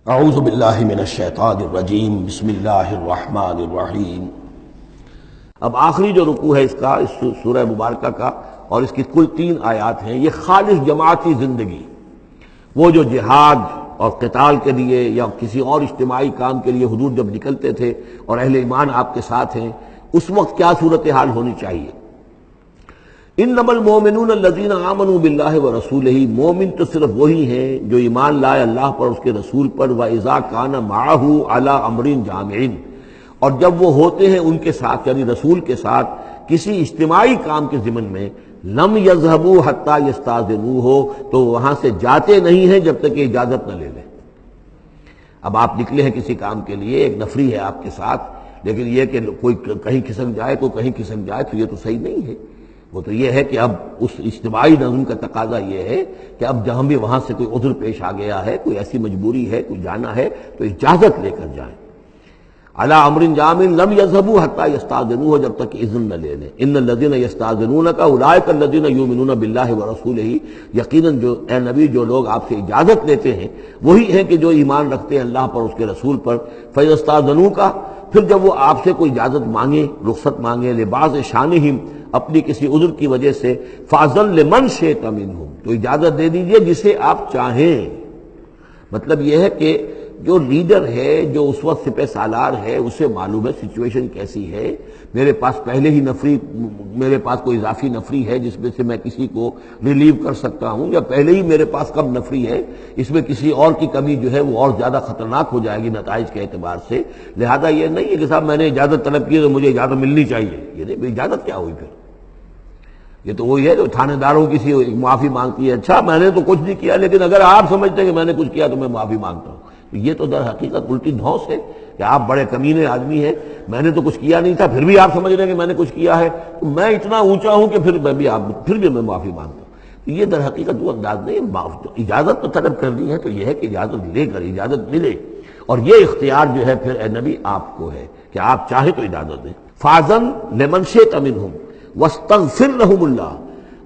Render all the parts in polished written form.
اعوذ باللہ من الشیطان الرجیم بسم اللہ الرحمن الرحیم۔ اب آخری جو رکوع ہے اس کا، اس سورہ مبارکہ کا، اور اس کی کل 3 آیات ہیں، یہ خالص جماعتی زندگی، وہ جو جہاد اور قتال کے لیے یا کسی اور اجتماعی کام کے لیے حضور جب نکلتے تھے اور اہل ایمان آپ کے ساتھ ہیں، اس وقت کیا صورتحال ہونی چاہیے۔ انما المؤمنون الذین آمنوا باللہ ورسولہ، مومن تو صرف وہی ہیں جو ایمان لائے اللہ پر، اس کے رسول پر، وَإِذَا كَانَ مَعَهُ عَلَىٰ أَمْرٍ جَامِعٍ، اور جب وہ ہوتے ہیں ان کے ساتھ یعنی رسول کے ساتھ کسی اجتماعی کام کے ضمن میں، لم يذهبوا حتى يستأذنوه، تو وہاں سے جاتے نہیں ہیں جب تک کہ اجازت نہ لے لیں۔ اب آپ نکلے ہیں کسی کام کے لیے، ایک نفری ہے آپ کے ساتھ، لیکن یہ کہ کوئی کہیں کھسک جائے کوئی کہیں کھسک جائے تو یہ تو صحیح نہیں ہے۔ وہ تو یہ ہے کہ اب اس اجتماعی نظم کا تقاضا یہ ہے کہ اب جہاں بھی وہاں سے کوئی عذر پیش آ گیا ہے، کوئی ایسی مجبوری ہے، کوئی جانا ہے، تو اجازت لے کر جائیں۔ علی امر جامع لم يذهبوا حتى يستأذنوه، جب تک کہ اذن نہ لے لیں۔ ان الذين يستأذنونك اولئك الذين يؤمنون بالله ورسوله، یقیناً جو اے نبی جو لوگ آپ سے اجازت لیتے ہیں وہی ہیں کہ جو ایمان رکھتے ہیں اللہ پر، اس کے رسول پر۔ فَيَسْتَأْذَنُوكَ، پھر جب وہ آپ سے کوئی اجازت مانگے، رخصت مانگے، لبعض شانہم، اپنی کسی عذر کی وجہ سے، فَأْذَن لِمَنْ شِئْتَ مِنْهُمْ، تو اجازت دے دیجئے جسے آپ چاہیں۔ مطلب یہ ہے کہ جو لیڈر ہے، جو اس وقت سپہ سالار ہے، اسے معلوم ہے سچویشن کیسی ہے، میرے پاس پہلے ہی نفری، میرے پاس کوئی اضافی نفری ہے جس میں سے میں کسی کو ریلیو کر سکتا ہوں، یا پہلے ہی میرے پاس کم نفری ہے، اس میں کسی اور کی کمی جو ہے وہ اور زیادہ خطرناک ہو جائے گی نتائج کے اعتبار سے۔ لہذا یہ نہیں ہے کہ صاحب میں نے اجازت طلب کی تو مجھے اجازت ملنی چاہیے، یہ نہیں، اجازت کیا ہوئی پھر؟ یہ تو وہی ہے جو تھانے داروں کسی معافی مانگتی ہے، اچھا میں نے تو کچھ نہیں کیا لیکن اگر آپ سمجھتے ہیں کہ میں نے کچھ کیا تو میں معافی مانگتا ہوں۔ یہ تو در حقیقت الٹی دھونس ہے کہ آپ بڑے کمینے آدمی ہیں، میں نے تو کچھ کیا نہیں تھا پھر بھی آپ سمجھ رہے ہیں کہ میں نے کچھ کیا ہے، تو میں اتنا اونچا ہوں کہ پھر بھی میں معافی مانگتا ہوں۔ یہ در حقیقت وہ انداز نہیں، اجازت تو طلب کرنی ہے تو یہ ہے کہ اجازت لے کر اجازت ملے، اور یہ اختیار جو ہے پھر اے نبی آپ کو ہے کہ آپ چاہیں تو اجازت دیں۔ فَأْذَن لِمَنْ شِئْتَ مِنْهُمْ وَاسْتَغْفِرْ لَهُمُ اللَّهُ،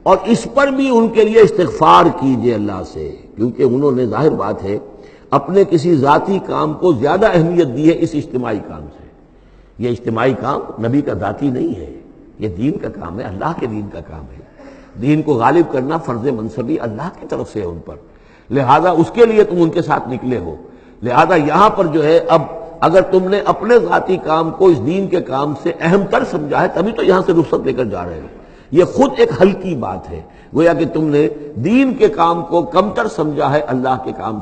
اور اس پر بھی ان کے لیے استغفار کیجئے اللہ سے، کیونکہ انہوں نے ظاہر بات ہے اپنے کسی ذاتی کام کو زیادہ اہمیت دی ہے اس اجتماعی کام سے۔ یہ اجتماعی کام نبی کا ذاتی نہیں ہے، یہ دین کا کام ہے، اللہ کے دین کا کام ہے۔ دین کو غالب کرنا فرض منصبی اللہ کی طرف سے ہے ان پر، لہذا اس کے لیے تم ان کے ساتھ نکلے ہو۔ لہذا یہاں پر جو ہے اب اگر تم نے اپنے ذاتی کام کو اس دین کے کام سے اہم تر سمجھا ہے تبھی تو یہاں سے رخصت لے کر جا رہے ہو، یہ خود ایک ہلکی بات ہے، گویا کہ تم نے دین کے کام کو کمتر سمجھا ہے اللہ کے کام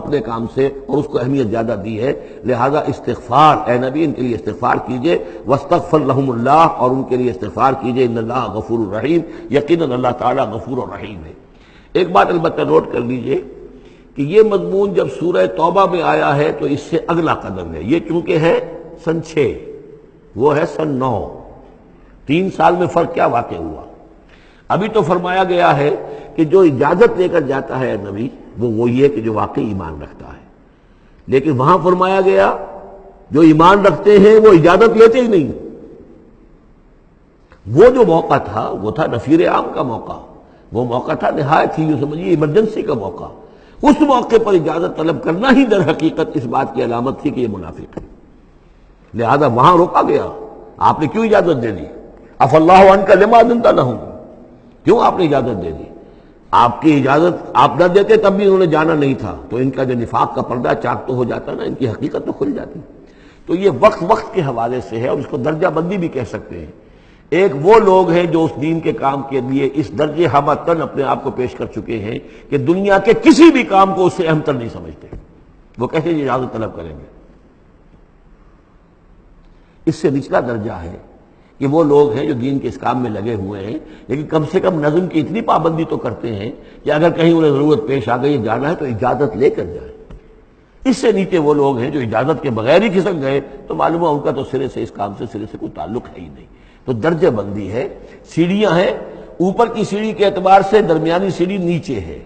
اپنے کام سے، اور اس کو اہمیت زیادہ دی ہے۔ لہذا استغفار، اے نبی ان کے لیے استغفار کیجئے، واستغفر لهم اللہ، اور ان کے لیے استغفار کیجئے، ان اللہ غفور الرحیم، یقیناً اللہ تعالیٰ غفور الرحیم ہے۔ ایک بات البتہ نوٹ کر لیجئے کہ یہ مضمون جب سورہ توبہ میں آیا ہے تو اس سے اگلا قدم ہے، یہ چونکہ ہے سن 6، وہ ہے سن 9، 3 سال میں فرق کیا واقع ہوا؟ ابھی تو فرمایا گیا ہے کہ جو اجازت لے کر جاتا ہے نبی وہ وہی ہے کہ جو واقعی ایمان رکھتا ہے، لیکن وہاں فرمایا گیا جو ایمان رکھتے ہیں وہ اجازت لیتے ہی نہیں۔ وہ جو موقع تھا وہ تھا نفیر عام کا موقع، وہ موقع تھا نہایت ہی یوں سمجھیے ایمرجنسی کا موقع، اس موقع پر اجازت طلب کرنا ہی در حقیقت اس بات کی علامت تھی کہ یہ منافق ہے، لہذا وہاں روکا گیا۔ آپ نے کیوں اجازت دے دی؟ عفی اللہ عنک لما اذنت لہم، کیوں آپ نے اجازت دے دی؟ آپ کی اجازت آپ نہ دیتے تب بھی انہوں نے جانا نہیں تھا، تو ان کا جو نفاق کا پردہ چاک تو ہو جاتا نا، ان کی حقیقت تو کھل جاتی۔ تو یہ وقت کے حوالے سے ہے، اور اس کو درجہ بندی بھی کہہ سکتے ہیں۔ ایک وہ لوگ ہیں جو اس دین کے کام کے لیے اس درجے ہمتن اپنے آپ کو پیش کر چکے ہیں کہ دنیا کے کسی بھی کام کو اس سے اہم تر نہیں سمجھتے، وہ کیسے اجازت طلب کریں گے؟ اس سے نچلا درجہ ہے کہ وہ لوگ ہیں جو دین کے اس کام میں لگے ہوئے ہیں، لیکن کم سے کم نظم کی اتنی پابندی تو کرتے ہیں کہ اگر کہیں انہیں ضرورت پیش آ گئی جانا ہے تو اجازت لے کر جائیں۔ اس سے نیچے وہ لوگ ہیں جو اجازت کے بغیر ہی کھسک گئے تو معلوم ہے ان کا تو سرے سے اس کام سے سرے سے کوئی تعلق ہے ہی نہیں۔ تو درجہ بندی ہے، سیڑھیاں ہیں، اوپر کی سیڑھی کے اعتبار سے درمیانی سیڑھی نیچے ہے،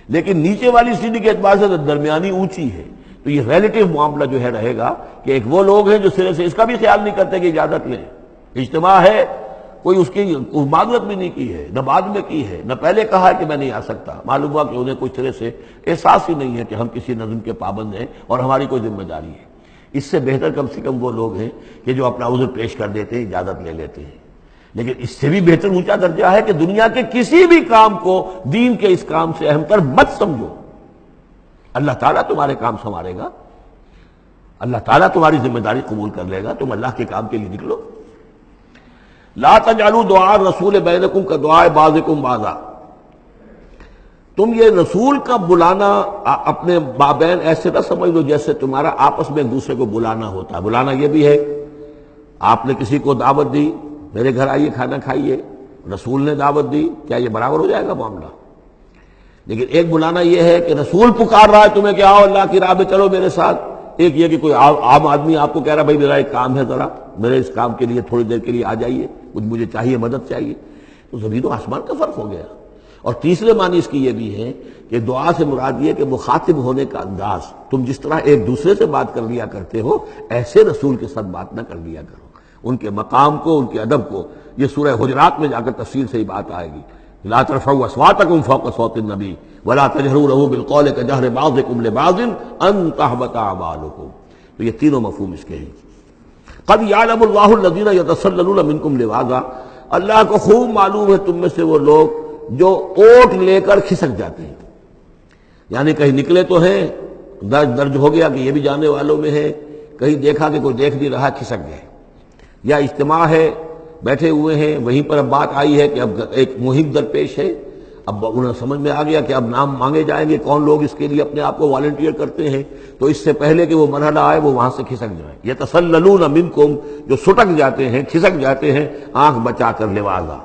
لیکن نیچے والی سیڑھی کے اعتبار سے درمیانی اونچی ہے، تو یہ ریلیٹیو معاملہ جو ہے رہے گا کہ ایک وہ لوگ ہیں جو سرے سے اس کا بھی خیال نہیں کرتے کہ اجازت لیں، اجتماع ہے کوئی اس کی معذرت بھی نہیں کی ہے، نہ بعد میں کی ہے، نہ پہلے کہا ہے کہ میں نہیں آ سکتا۔ معلوم ہوا کہ انہیں کوئی طرح سے احساس ہی نہیں ہے کہ ہم کسی نظم کے پابند ہیں اور ہماری کوئی ذمہ داری ہے۔ اس سے بہتر کم سے کم وہ لوگ ہیں کہ جو اپنا عذر پیش کر دیتے ہیں، اجازت لے لیتے ہیں۔ لیکن اس سے بھی بہتر اونچا درجہ ہے کہ دنیا کے کسی بھی کام کو دین کے اس کام سے اہم تر مت سمجھو۔ اللہ تعالیٰ تمہارے کام سنوارے گا، اللہ تعالیٰ تمہاری ذمہ داری قبول کر لے گا، تم اللہ کے کام کے لیے نکلو۔ لا تجعلوا دعاء الرسول بینکم کدعاء بعضکم بعضا، تم یہ رسول کا بلانا اپنے مابین ایسے نہ سمجھ لو جیسے تمہارا آپس میں ایک دوسرے کو بلانا ہوتا ہے۔ بلانا یہ بھی ہے، آپ نے کسی کو دعوت دی، میرے گھر آئیے کھانا کھائیے، رسول نے دعوت دی، کیا یہ برابر ہو جائے گا معاملہ؟ لیکن ایک بلانا یہ ہے کہ رسول پکار رہا ہے تمہیں کہ آؤ اللہ کی راہ میں چلو میرے ساتھ، ایک یہ کہ کوئی عام آدمی آپ کو کہہ رہا بھائی میرا ایک کام ہے، ذرا میرے اس کام کے لیے تھوڑی دیر کے لیے آ جائیے، کچھ مجھے چاہیے، مدد چاہیے۔ تو زمین و آسمان کا فرق ہو گیا۔ اور تیسرے معنی اس کی یہ بھی ہے کہ دعا سے مراد یہ کہ مخاطب ہونے کا انداز، تم جس طرح ایک دوسرے سے بات کر لیا کرتے ہو ایسے رسول کے ساتھ بات نہ کر لیا کرو، ان کے مقام کو، ان کے ادب کو۔ یہ سورہ حجرات میں جا کر تفصیل سے ہی بات آئے گی۔ لا ترفعوا اصواتکم فوق صوت النبی ولا تجہروا له بالقول کجہر بعضکم لبعض ان تحبط اعمالکم۔ تو یہ تینوں مفہوم اس کے ہیں۔ قد یعلم اللہ الذین یتسللون منکم لواذا، اللہ کو خوب معلوم ہے تم میں سے وہ لوگ جو اوٹ لے کر کھسک جاتے ہیں، یعنی کہیں نکلے تو ہیں، درج ہو گیا کہ یہ بھی جانے والوں میں ہے، کہیں دیکھا کہ کوئی دیکھ نہیں رہا، کھسک گئے، یا اجتماع ہے بیٹھے ہوئے ہیں، وہیں پر اب بات آئی ہے کہ اب ایک مہم درپیش ہے، اب انہیں سمجھ میں آ گیا کہ اب نام مانگے جائیں گے، کون لوگ اس کے لیے اپنے آپ کو والنٹیئر کرتے ہیں، تو اس سے پہلے کہ وہ مرحلہ آئے وہ وہاں سے کھسک جائیں۔ یتسللون منکم، جو سٹک جاتے ہیں، کھسک جاتے ہیں، آنکھ بچا کر لواذا۔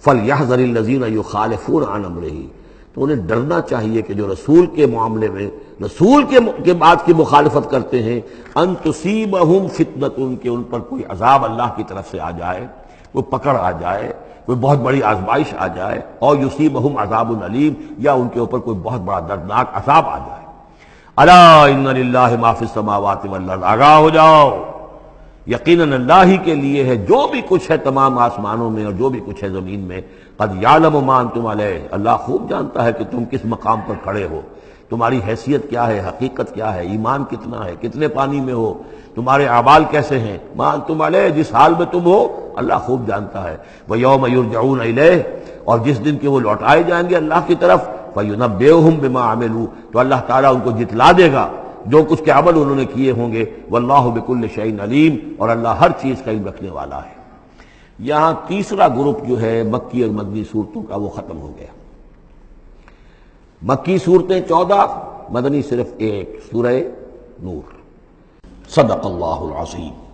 فَلْيَحْذَرِ الَّذِينَ يُخَالِفُونَ عَنْ أَمْرِهِ، تو انہیں ڈرنا چاہیے کہ جو رسول کے معاملے میں، رسول کے بات کی مخالفت کرتے ہیں، ان تصیبہم فتنۃ، کہ ان پر کوئی عذاب اللہ کی طرف سے آ جائے، کوئی پکڑ آ جائے، کوئی بہت بڑی آزمائش آ جائے، اور یصیبہم عذاب علیم، یا ان کے اوپر کوئی بہت بڑا دردناک عذاب آ جائے۔ الا ان للہ ما فی السماوات والارض، آگاہ ہو جاؤ، یقیناً اللہ ہی کے لیے ہے جو بھی کچھ ہے تمام آسمانوں میں اور جو بھی کچھ ہے زمین میں۔ قد یعلم ما انتم علیہ، اللہ خوب جانتا ہے کہ تم کس مقام پر کھڑے ہو، تمہاری حیثیت کیا ہے، حقیقت کیا ہے، ایمان کتنا ہے، کتنے پانی میں ہو، تمہارے اعمال کیسے ہیں، ما انتم علیہ، جس حال میں تم ہو اللہ خوب جانتا ہے۔ وَيَوْمَ يُرْجَعُونَ إِلَيْهِ، اور جس دن کے وہ لوٹائے جائیں گے اللہ کی طرف، فَيُنَبِّئُهُم بِمَا عَمِلُوا، تو اللہ تعالیٰ ان کو جتلا دے گا جو کچھ کے عمل انہوں نے کیے ہوں گے۔ واللہ بکل شیء علیم، اور اللہ ہر چیز کا علم رکھنے والا ہے۔ یہاں تیسرا گروپ جو ہے مکی اور مدنی صورتوں کا وہ ختم ہو گیا۔ مکی صورتیں 14، مدنی صرف ایک، سورہ نور۔ صدق اللہ العظیم۔